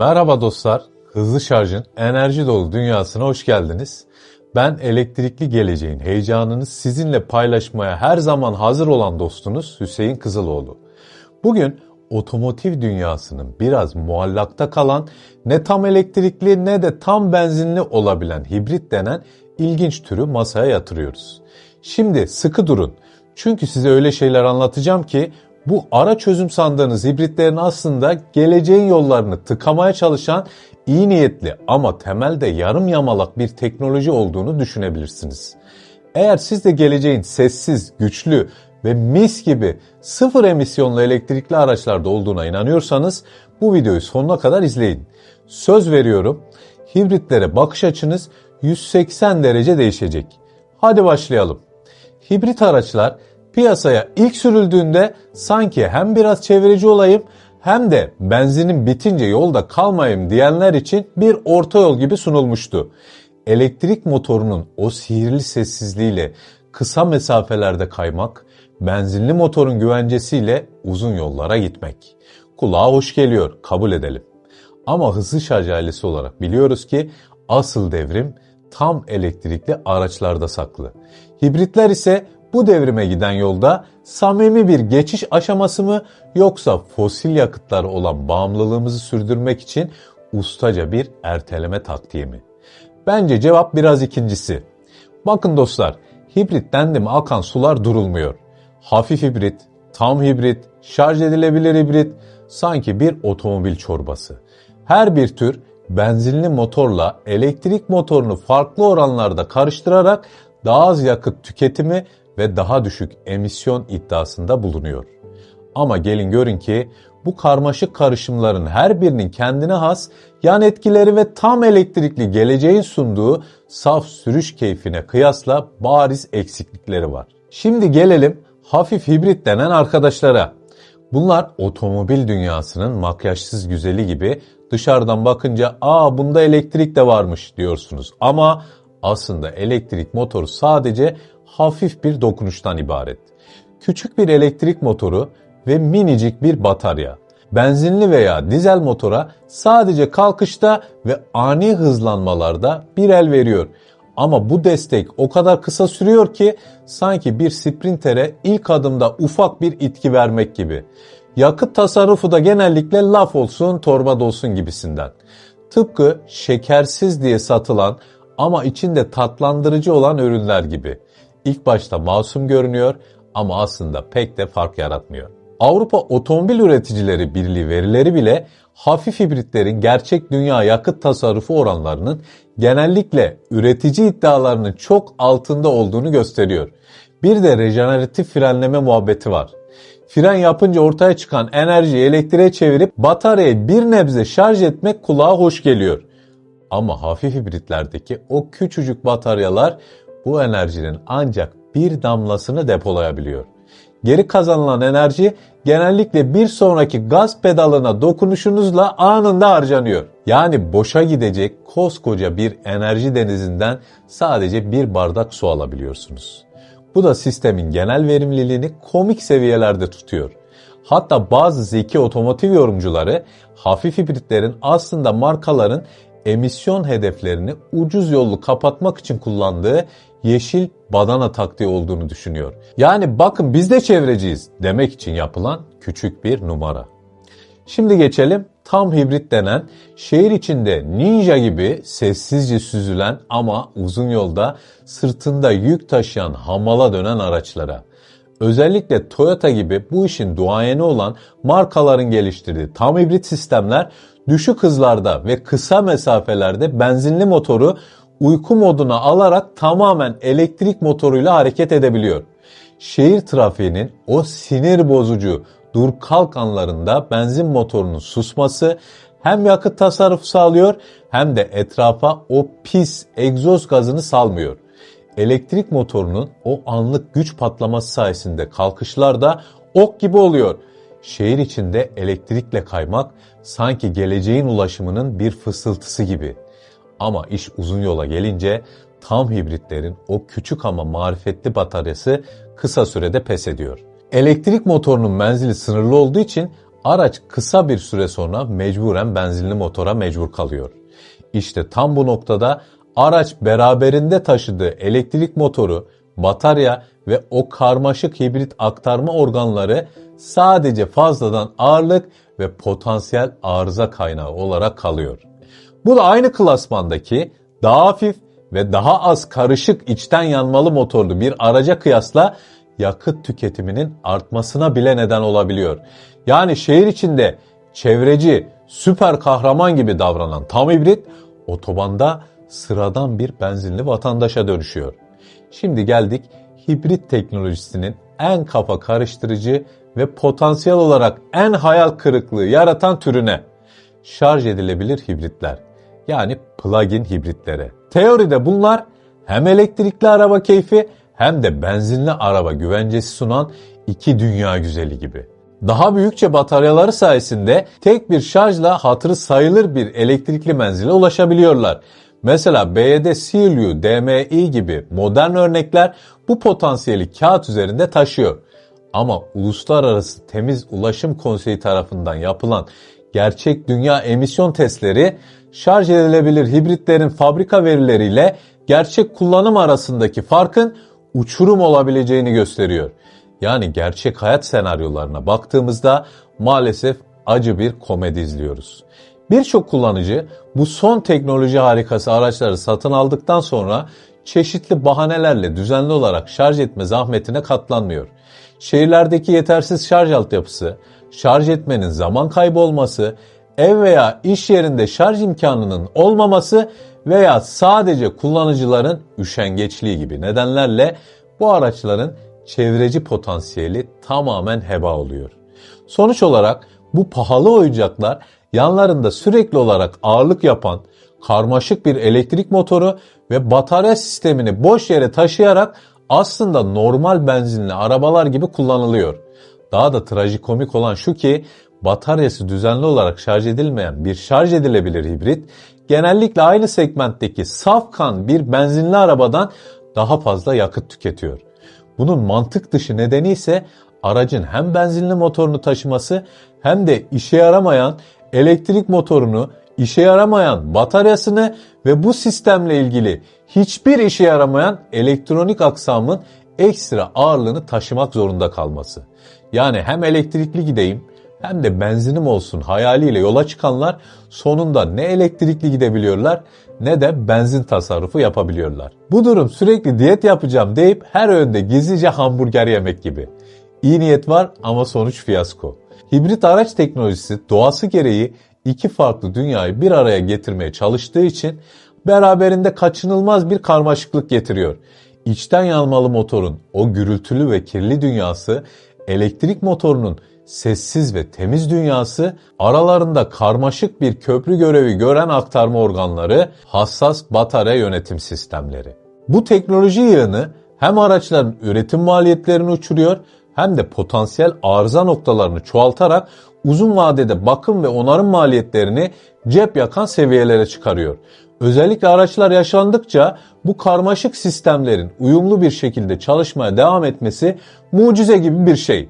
Merhaba dostlar, hızlı şarjın enerji dolu dünyasına hoş geldiniz. Ben elektrikli geleceğin heyecanını sizinle paylaşmaya her zaman hazır olan dostunuz Hüseyin Kızıloğlu. Bugün otomotiv dünyasının biraz muallakta kalan, ne tam elektrikli ne de tam benzinli olabilen hibrit denen ilginç türü masaya yatırıyoruz. Şimdi sıkı durun, çünkü size öyle şeyler anlatacağım ki bu ara çözüm sandığınız hibritlerin aslında geleceğin yollarını tıkamaya çalışan iyi niyetli ama temelde yarım yamalak bir teknoloji olduğunu düşünebilirsiniz. Eğer siz de geleceğin sessiz, güçlü ve mis gibi sıfır emisyonlu elektrikli araçlarda olduğuna inanıyorsanız bu videoyu sonuna kadar izleyin. Söz veriyorum, hibritlere bakış açınız 180 derece değişecek. Hadi başlayalım. Hibrit araçlar piyasaya ilk sürüldüğünde sanki hem biraz çevreci olayım hem de benzinin bitince yolda kalmayayım diyenler için bir orta yol gibi sunulmuştu. Elektrik motorunun o sihirli sessizliğiyle kısa mesafelerde kaymak, benzinli motorun güvencesiyle uzun yollara gitmek. Kulağa hoş geliyor, kabul edelim. Ama hızlı şarj ailesi olarak biliyoruz ki asıl devrim tam elektrikli araçlarda saklı. Hibritler ise bu devrime giden yolda samimi bir geçiş aşaması mı, yoksa fosil yakıtlara olan bağımlılığımızı sürdürmek için ustaca bir erteleme taktiği mi? Bence cevap biraz ikincisi. Bakın dostlar, hibrit dendi mi akan sular durulmuyor. Hafif hibrit, tam hibrit, şarj edilebilir hibrit, sanki bir otomobil çorbası. Her bir tür benzinli motorla elektrik motorunu farklı oranlarda karıştırarak daha az yakıt tüketimi ve daha düşük emisyon iddiasında bulunuyor. Ama gelin görün ki bu karmaşık karışımların her birinin kendine has yan etkileri ve tam elektrikli geleceğin sunduğu saf sürüş keyfine kıyasla bariz eksiklikleri var. Şimdi gelelim hafif hibrit denen arkadaşlara. Bunlar otomobil dünyasının makyajsız güzeli gibi dışarıdan bakınca bunda elektrik de varmış diyorsunuz. Ama aslında elektrik motoru sadece hafif bir dokunuştan ibaret. Küçük bir elektrik motoru ve minicik bir batarya. Benzinli veya dizel motora sadece kalkışta ve ani hızlanmalarda bir el veriyor. Ama bu destek o kadar kısa sürüyor ki sanki bir sprintere ilk adımda ufak bir itki vermek gibi. Yakıt tasarrufu da genellikle laf olsun torba dolsun gibisinden. Tıpkı şekersiz diye satılan ama içinde tatlandırıcı olan ürünler gibi. İlk başta masum görünüyor ama aslında pek de fark yaratmıyor. Avrupa Otomobil Üreticileri Birliği verileri bile hafif hibritlerin gerçek dünya yakıt tasarrufu oranlarının genellikle üretici iddialarının çok altında olduğunu gösteriyor. Bir de rejeneratif frenleme muhabbeti var. Fren yapınca ortaya çıkan enerjiyi elektriğe çevirip bataryayı bir nebze şarj etmek kulağa hoş geliyor. Ama hafif hibritlerdeki o küçücük bataryalar bu enerjinin ancak bir damlasını depolayabiliyor. Geri kazanılan enerji genellikle bir sonraki gaz pedalına dokunuşunuzla anında harcanıyor. Yani boşa gidecek koskoca bir enerji denizinden sadece bir bardak su alabiliyorsunuz. Bu da sistemin genel verimliliğini komik seviyelerde tutuyor. Hatta bazı zeki otomotiv yorumcuları hafif hibritlerin aslında markaların emisyon hedeflerini ucuz yollu kapatmak için kullandığı yeşil badana taktiği olduğunu düşünüyor. Yani bakın biz de çevreciyiz demek için yapılan küçük bir numara. Şimdi geçelim tam hibrit denen şehir içinde ninja gibi sessizce süzülen ama uzun yolda sırtında yük taşıyan hamala dönen araçlara. Özellikle Toyota gibi bu işin duayeni olan markaların geliştirdiği tam hibrit sistemler düşük hızlarda ve kısa mesafelerde benzinli motoru uyku moduna alarak tamamen elektrik motoruyla hareket edebiliyor. Şehir trafiğinin o sinir bozucu dur kalk anlarında benzin motorunun susması hem yakıt tasarrufu sağlıyor hem de etrafa o pis egzoz gazını salmıyor. Elektrik motorunun o anlık güç patlaması sayesinde kalkışlar da ok gibi oluyor. Şehir içinde elektrikle kaymak sanki geleceğin ulaşımının bir fısıltısı gibi. Ama iş uzun yola gelince tam hibritlerin o küçük ama marifetli bataryası kısa sürede pes ediyor. Elektrik motorunun menzili sınırlı olduğu için Araç kısa bir süre sonra mecburen benzinli motora mecbur kalıyor. İşte tam bu noktada araç beraberinde taşıdığı elektrik motoru, batarya ve o karmaşık hibrit aktarma organları sadece fazladan ağırlık ve potansiyel arıza kaynağı olarak kalıyor. Bu da aynı klasmandaki daha hafif ve daha az karışık içten yanmalı motorlu bir araca kıyasla yakıt tüketiminin artmasına bile neden olabiliyor. Yani şehir içinde çevreci, süper kahraman gibi davranan tam hibrit, otobanda sıradan bir benzinli vatandaşa dönüşüyor. Şimdi geldik hibrit teknolojisinin en kafa karıştırıcı ve potansiyel olarak en hayal kırıklığı yaratan türüne. Şarj edilebilir hibritler. Yani plug-in hibritlere. Teoride bunlar hem elektrikli araba keyfi hem de benzinli araba güvencesi sunan iki dünya güzeli gibi. Daha büyükçe bataryaları sayesinde tek bir şarjla hatırı sayılır bir elektrikli menzile ulaşabiliyorlar. Mesela BYD CLU DMI gibi modern örnekler bu potansiyeli kağıt üzerinde taşıyor. Ama Uluslararası Temiz Ulaşım Konseyi tarafından yapılan gerçek dünya emisyon testleri şarj edilebilir hibritlerin fabrika verileriyle gerçek kullanım arasındaki farkın uçurum olabileceğini gösteriyor. Yani gerçek hayat senaryolarına baktığımızda maalesef acı bir komedi izliyoruz. Birçok kullanıcı bu son teknoloji harikası araçları satın aldıktan sonra çeşitli bahanelerle düzenli olarak şarj etme zahmetine katlanmıyor. Şehirlerdeki yetersiz şarj altyapısı, şarj etmenin zaman kaybı olması, ev veya iş yerinde şarj imkanının olmaması veya sadece kullanıcıların üşengeçliği gibi nedenlerle bu araçların çevreci potansiyeli tamamen heba oluyor. Sonuç olarak bu pahalı oyuncaklar yanlarında sürekli olarak ağırlık yapan karmaşık bir elektrik motoru ve batarya sistemini boş yere taşıyarak aslında normal benzinli arabalar gibi kullanılıyor. Daha da trajikomik olan şu ki bataryası düzenli olarak şarj edilmeyen bir şarj edilebilir hibrit genellikle aynı segmentteki safkan bir benzinli arabadan daha fazla yakıt tüketiyor. Bunun mantık dışı nedeni ise aracın hem benzinli motorunu taşıması hem de işe yaramayan elektrik motorunu, işe yaramayan bataryasını ve bu sistemle ilgili hiçbir işe yaramayan elektronik aksamın ekstra ağırlığını taşımak zorunda kalması. Yani hem elektrikli gideyim hem de benzinim olsun hayaliyle yola çıkanlar sonunda ne elektrikli gidebiliyorlar ne de benzin tasarrufu yapabiliyorlar. Bu durum sürekli diyet yapacağım deyip her öğünde gizlice hamburger yemek gibi. İyi niyet var ama sonuç fiyasko. Hibrit araç teknolojisi doğası gereği iki farklı dünyayı bir araya getirmeye çalıştığı için beraberinde kaçınılmaz bir karmaşıklık getiriyor. İçten yanmalı motorun o gürültülü ve kirli dünyası, elektrik motorunun sessiz ve temiz dünyası, aralarında karmaşık bir köprü görevi gören aktarma organları, hassas batarya yönetim sistemleri. Bu teknoloji yığını hem araçların üretim maliyetlerini uçuruyor hem de potansiyel arıza noktalarını çoğaltarak uzun vadede bakım ve onarım maliyetlerini cep yakan seviyelere çıkarıyor. Özellikle araçlar yaşlandıkça bu karmaşık sistemlerin uyumlu bir şekilde çalışmaya devam etmesi mucize gibi bir şey.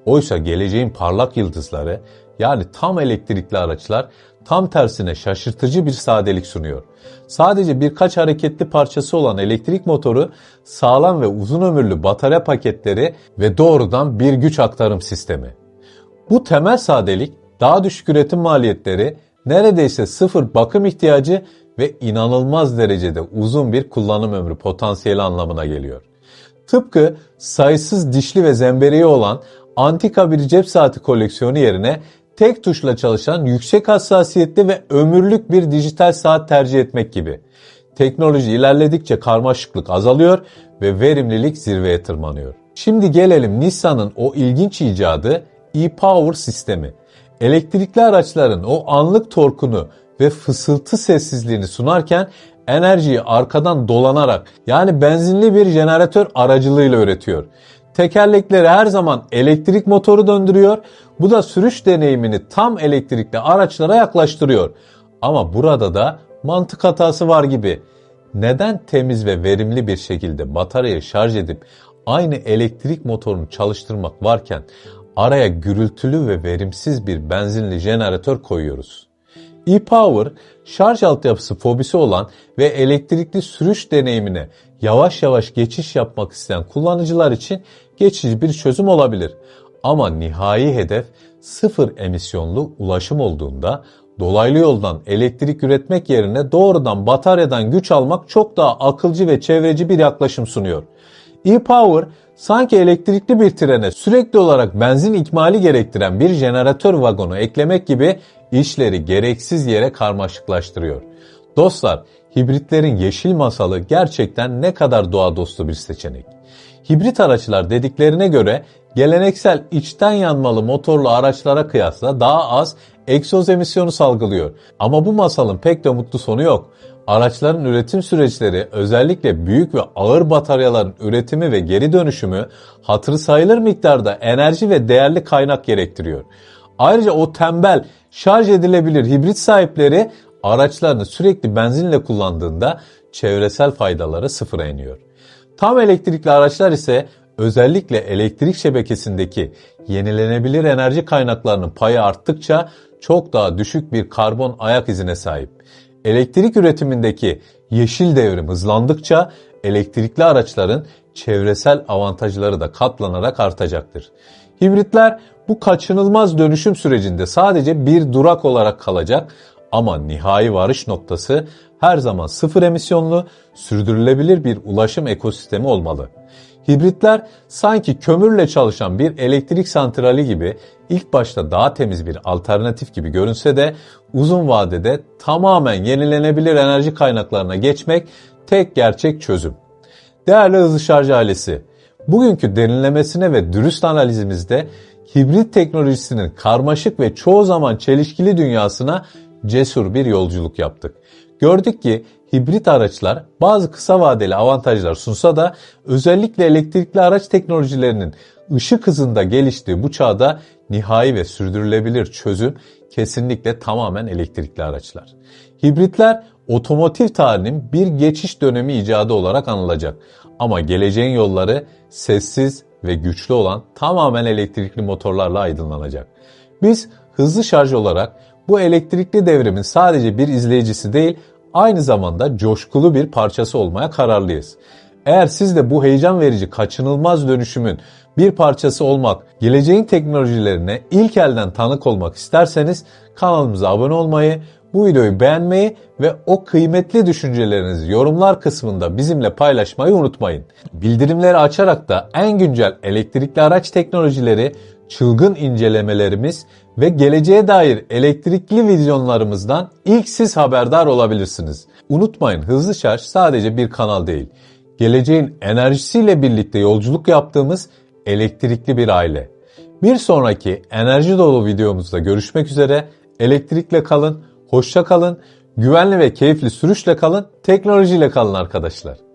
Oysa geleceğin parlak yıldızları yani tam elektrikli araçlar tam tersine şaşırtıcı bir sadelik sunuyor. Sadece birkaç hareketli parçası olan elektrik motoru, sağlam ve uzun ömürlü batarya paketleri ve doğrudan bir güç aktarım sistemi. Bu temel sadelik daha düşük üretim maliyetleri, neredeyse sıfır bakım ihtiyacı ve inanılmaz derecede uzun bir kullanım ömrü potansiyeli anlamına geliyor. Tıpkı sayısız dişli ve zembereği olan antika bir cep saati koleksiyonu yerine tek tuşla çalışan yüksek hassasiyetli ve ömürlük bir dijital saat tercih etmek gibi. Teknoloji ilerledikçe karmaşıklık azalıyor ve verimlilik zirveye tırmanıyor. Şimdi gelelim Nissan'ın o ilginç icadı e-Power sistemi. Elektrikli araçların o anlık torkunu ve fısıltı sessizliğini sunarken enerjiyi arkadan dolanarak yani benzinli bir jeneratör aracılığıyla üretiyor. Tekerlekleri her zaman elektrik motoru döndürüyor. Bu da sürüş deneyimini tam elektrikli araçlara yaklaştırıyor. Ama burada da mantık hatası var gibi. Neden temiz ve verimli bir şekilde bataryayı şarj edip aynı elektrik motorunu çalıştırmak varken Araya gürültülü ve verimsiz bir benzinli jeneratör koyuyoruz. E-Power, şarj altyapısı fobisi olan ve elektrikli sürüş deneyimine yavaş yavaş geçiş yapmak isteyen kullanıcılar için geçici bir çözüm olabilir. Ama nihai hedef sıfır emisyonlu ulaşım olduğunda dolaylı yoldan elektrik üretmek yerine doğrudan bataryadan güç almak çok daha akılcı ve çevreci bir yaklaşım sunuyor. E-Power sanki elektrikli bir trene sürekli olarak benzin ikmali gerektiren bir jeneratör vagonu eklemek gibi işleri gereksiz yere karmaşıklaştırıyor. Dostlar, hibritlerin yeşil masalı gerçekten ne kadar doğa dostu bir seçenek. Hibrit araçlar dediklerine göre geleneksel içten yanmalı motorlu araçlara kıyasla daha az egzoz emisyonu salgılıyor. Ama bu masalın pek de mutlu sonu yok. Araçların üretim süreçleri, özellikle büyük ve ağır bataryaların üretimi ve geri dönüşümü hatırı sayılır miktarda enerji ve değerli kaynak gerektiriyor. Ayrıca o tembel, şarj edilebilir hibrit sahipleri araçlarını sürekli benzinle kullandığında çevresel faydaları sıfıra iniyor. Tam elektrikli araçlar ise özellikle elektrik şebekesindeki yenilenebilir enerji kaynaklarının payı arttıkça çok daha düşük bir karbon ayak izine sahip. Elektrik üretimindeki yeşil devrim hızlandıkça elektrikli araçların çevresel avantajları da katlanarak artacaktır. Hibritler bu kaçınılmaz dönüşüm sürecinde sadece bir durak olarak kalacak ama nihai varış noktası her zaman sıfır emisyonlu, sürdürülebilir bir ulaşım ekosistemi olmalı. Hibritler sanki kömürle çalışan bir elektrik santrali gibi ilk başta daha temiz bir alternatif gibi görünse de uzun vadede tamamen yenilenebilir enerji kaynaklarına geçmek tek gerçek çözüm. Değerli Hızlı Şarj ailesi, bugünkü derinlemesine ve dürüst analizimizde hibrit teknolojisinin karmaşık ve çoğu zaman çelişkili dünyasına cesur bir yolculuk yaptık. Gördük ki hibrit araçlar bazı kısa vadeli avantajlar sunsa da özellikle elektrikli araç teknolojilerinin ışık hızında geliştiği bu çağda nihai ve sürdürülebilir çözüm kesinlikle tamamen elektrikli araçlar. Hibritler otomotiv tarihinin bir geçiş dönemi icadı olarak anılacak. Ama geleceğin yolları sessiz ve güçlü olan tamamen elektrikli motorlarla aydınlanacak. Biz hızlı şarj olarak bu elektrikli devrimin sadece bir izleyicisi değil, aynı zamanda coşkulu bir parçası olmaya kararlıyız. Eğer siz de bu heyecan verici kaçınılmaz dönüşümün bir parçası olmak, geleceğin teknolojilerine ilk elden tanık olmak isterseniz kanalımıza abone olmayı, bu videoyu beğenmeyi ve o kıymetli düşüncelerinizi yorumlar kısmında bizimle paylaşmayı unutmayın. Bildirimleri açarak da en güncel elektrikli araç teknolojileri, çılgın incelemelerimiz ve geleceğe dair elektrikli vizyonlarımızdan ilk siz haberdar olabilirsiniz. Unutmayın, Hızlı Şarj sadece bir kanal değil. Geleceğin enerjisiyle birlikte yolculuk yaptığımız elektrikli bir aile. Bir sonraki enerji dolu videomuzda görüşmek üzere. Elektrikle kalın, hoşça kalın, güvenli ve keyifli sürüşle kalın, teknolojiyle kalın arkadaşlar.